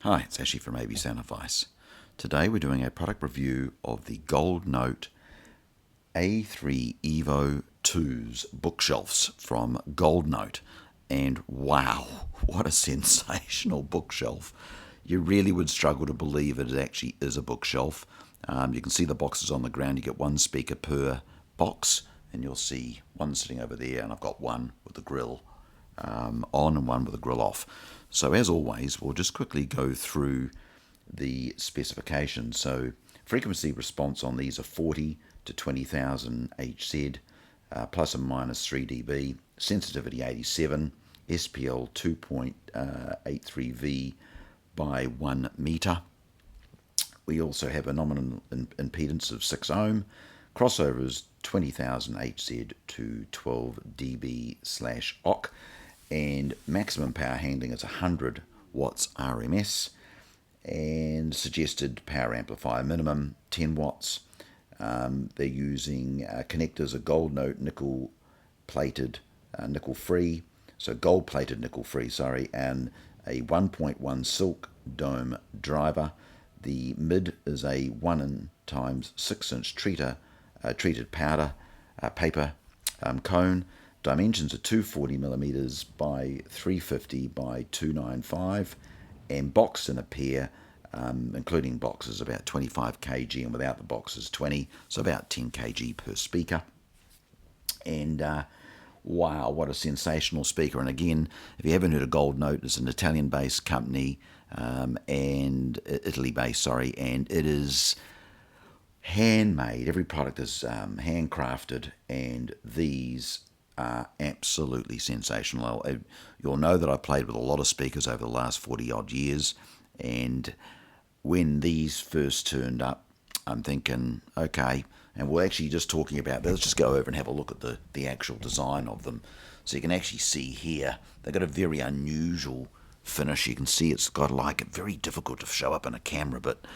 Hi, it's Ashley from AB Sound Advice. Today we're doing a product review of the Gold Note A3 EVO 2's bookshelves from Gold Note. And wow, what a sensational bookshelf. You really would struggle to believe it actually is a bookshelf. You can see the boxes on the ground. You get one speaker per box, and you'll see one sitting over there, and I've got one with the grill on and one with the grill off. So as always, we'll just quickly go through the specifications. So frequency response on these are 40 to 20,000 Hz, plus and minus 3 dB, sensitivity 87, SPL 2.83V by 1 meter. We also have a nominal impedance of 6 ohm. Crossover is 20,000 Hz to 12 dB/Oc, and maximum power handling is 100 watts RMS, and suggested power amplifier minimum 10 watts. They're using connectors, a Gold Note nickel plated, nickel free, so gold plated nickel free, sorry, and a 1.1 silk dome driver. The mid is a 1 times 6 inch treated powder paper cone. Dimensions are 240mm by 350 by 295, and boxed in a pair, including boxes, about 25 kg, and without the boxes 20, so about 10 kg per speaker. And wow, what a sensational speaker. And again, if you haven't heard of Gold Note, it's an Italian-based company, and Italy-based, sorry, and it is handmade. Every product is handcrafted, and these are absolutely sensational. You'll know that I played with a lot of speakers over the last 40 odd years, and when these first turned up, I'm thinking, okay, and we're actually just talking about, let's just go over and have a look at the actual design of them. So you can actually see here, they've got a very unusual finish. You can see it's got like, very difficult to show up in a camera, but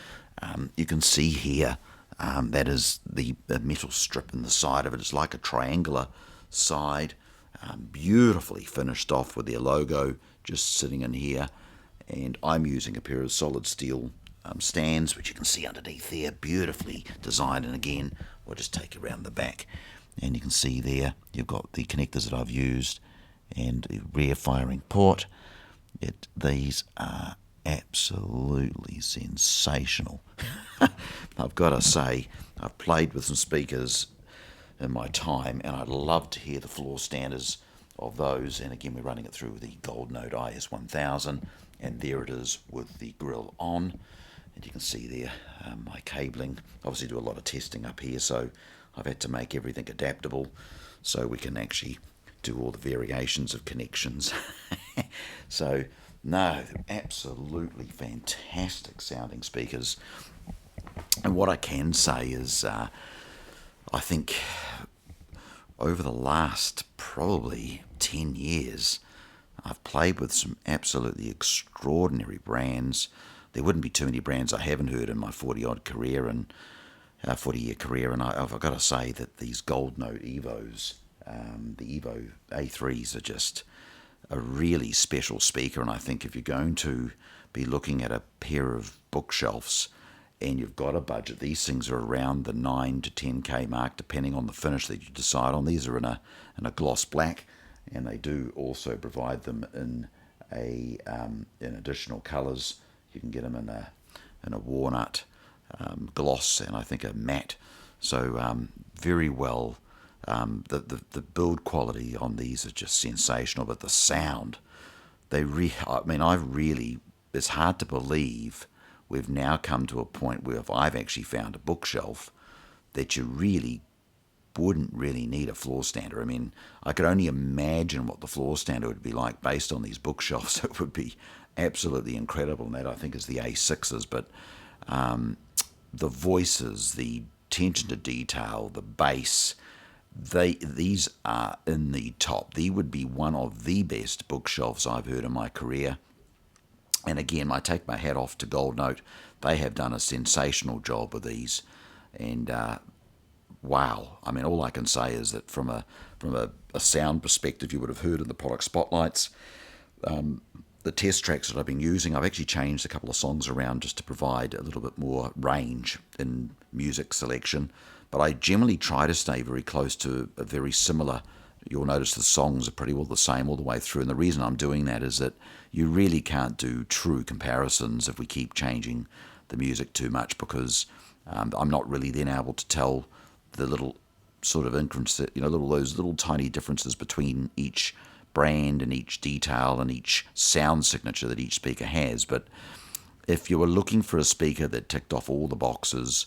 you can see here, that is the metal strip in the side of it. It's like a triangular side, beautifully finished off with their logo just sitting in here. And I'm using a pair of solid steel stands, which you can see underneath there, beautifully designed. And again, we'll just take you around the back, and you can see there you've got the connectors that I've used and the rear firing port. These are absolutely sensational. I've got to say, I've played with some speakers in my time, and I'd love to hear the floor standards of those. And again, we're running it through the Gold Note IS1000, and there it is with the grill on. And you can see there my cabling. Obviously do a lot of testing up here, so I've had to make everything adaptable so we can actually do all the variations of connections. So no, they're absolutely fantastic sounding speakers. And what I can say is I think over the last probably 10 years, I've played with some absolutely extraordinary brands. There wouldn't be too many brands I haven't heard in my 40-year career, and I've got to say that these Gold Note EVOs, the EVO A3s, are just a really special speaker. And I think if you're going to be looking at a pair of bookshelves and you've got a budget, these things are around the 9 to 10k mark, depending on the finish that you decide on. These are in a gloss black, and they do also provide them in in additional colours. You can get them in a walnut gloss, and I think a matte. So very well. The build quality on these is just sensational, but the sound, it's hard to believe we've now come to a point where if I've actually found a bookshelf that you really wouldn't really need a floor stander. I mean, I could only imagine what the floor stander would be like based on these bookshelves. It would be absolutely incredible, and that, I think, is the A6s. But the voices, the attention to detail, the bass, these are in the top. They would be one of the best bookshelves I've heard in my career. And again, I take my hat off to Gold Note. They have done a sensational job with these. And wow, I mean, all I can say is that from a sound perspective, you would have heard in the product spotlights, the test tracks that I've been using, I've actually changed a couple of songs around just to provide a little bit more range in music selection. But I generally try to stay very close to a very similar. You'll notice the songs are pretty well the same all the way through. And the reason I'm doing that is that you really can't do true comparisons if we keep changing the music too much, because I'm not really then able to tell the little sort of increments, those little tiny differences between each brand and each detail and each sound signature that each speaker has. But if you were looking for a speaker that ticked off all the boxes,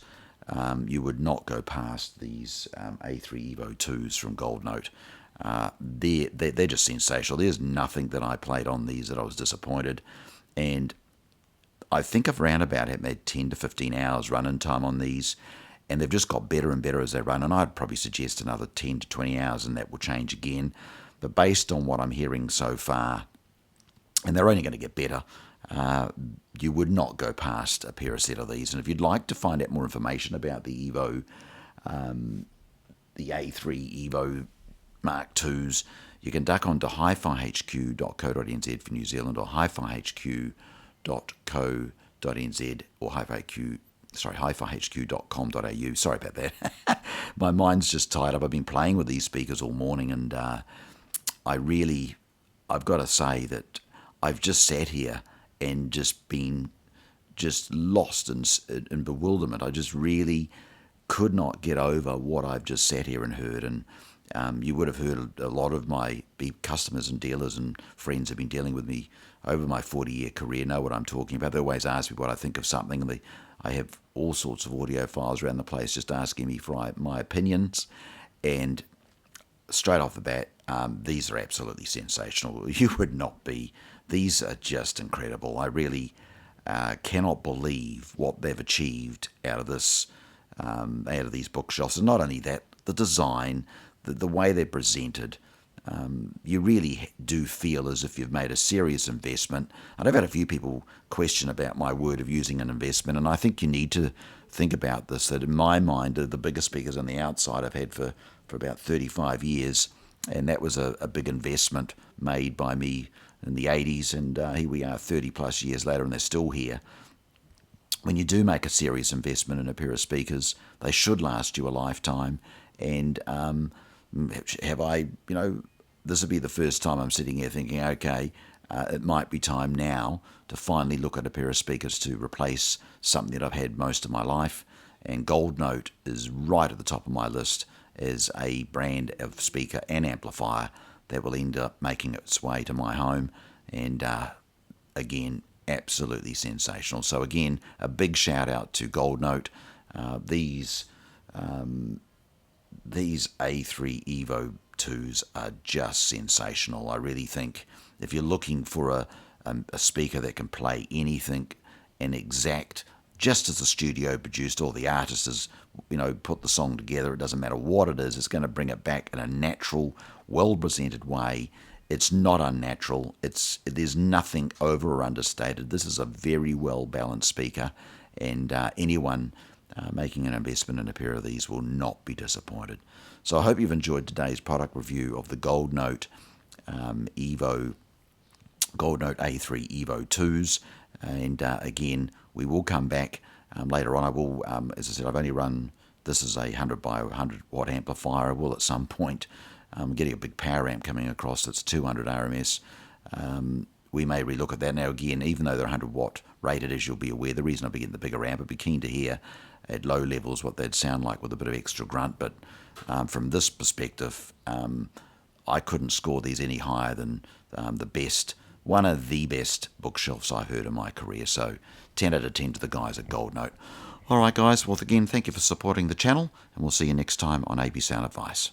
you would not go past these A3 EVO 2s from Gold Note. They're just sensational. There's nothing that I played on these that I was disappointed. And I think I've round about had 10 to 15 hours run-in time on these, and they've just got better and better as they run. And I'd probably suggest another 10 to 20 hours, and that will change again. But based on what I'm hearing so far, and they're only going to get better, you would not go past a pair of set of these. And if you'd like to find out more information about the EVO, the A3 EVO Mark IIs, you can duck onto hifihq.co.nz for New Zealand, or hifihq.co.nz, or hifihq.com.au. Sorry about that. My mind's just tied up. I've been playing with these speakers all morning, and I've got to say that I've just sat here and just been lost in bewilderment. I just really could not get over what I've just sat here and heard. And you would have heard a lot of my customers and dealers and friends have been dealing with me over my 40-year career, know what I'm talking about. They always ask me what I think of something, and I have all sorts of audio files around the place just asking me for my opinions. And straight off the bat, these are absolutely sensational. You would not be. These are just incredible. I really cannot believe what they've achieved out of this, out of these bookshelves. And not only that, the design, the way they're presented, you really do feel as if you've made a serious investment. And I've had a few people question about my word of using an investment, and I think you need to think about this, that in my mind, the biggest speakers on the outside I've had for about 35 years, and that was a big investment made by me in the 80s, and here we are 30 plus years later, and they're still here. When you do make a serious investment in a pair of speakers, they should last you a lifetime. And this would be the first time I'm sitting here thinking, okay, it might be time now to finally look at a pair of speakers to replace something that I've had most of my life. And Gold Note is right at the top of my list as a brand of speaker and amplifier that will end up making its way to my home. And again, absolutely sensational. So again, a big shout out to Gold Note. These A3 EVO 2s are just sensational. I really think if you're looking for a speaker that can play anything and exact, just as the studio produced or the artist has, put the song together, it doesn't matter what it is, it's going to bring it back in a natural, well-presented way. It's not unnatural. There's nothing over or understated. This is a very well-balanced speaker, and anyone making an investment in a pair of these will not be disappointed. So I hope you've enjoyed today's product review of the Gold Note A3 EVO 2s. And again, we will come back later on. I will, as I said, I've only run, this is a 100 by 100 watt amplifier. I will at some point, getting a big power amp coming across that's 200 RMS. We may relook at that. Now again, even though they're 100 watt rated, as you'll be aware, the reason I'll be getting the bigger amp, I'd be keen to hear at low levels what they'd sound like with a bit of extra grunt. But from this perspective, I couldn't score these any higher than the best, one of the best bookshelves I've heard in my career. So 10 out of 10 to the guys at Gold Note. All right, guys. Well, again, thank you for supporting the channel, and we'll see you next time on AB Sound Advice.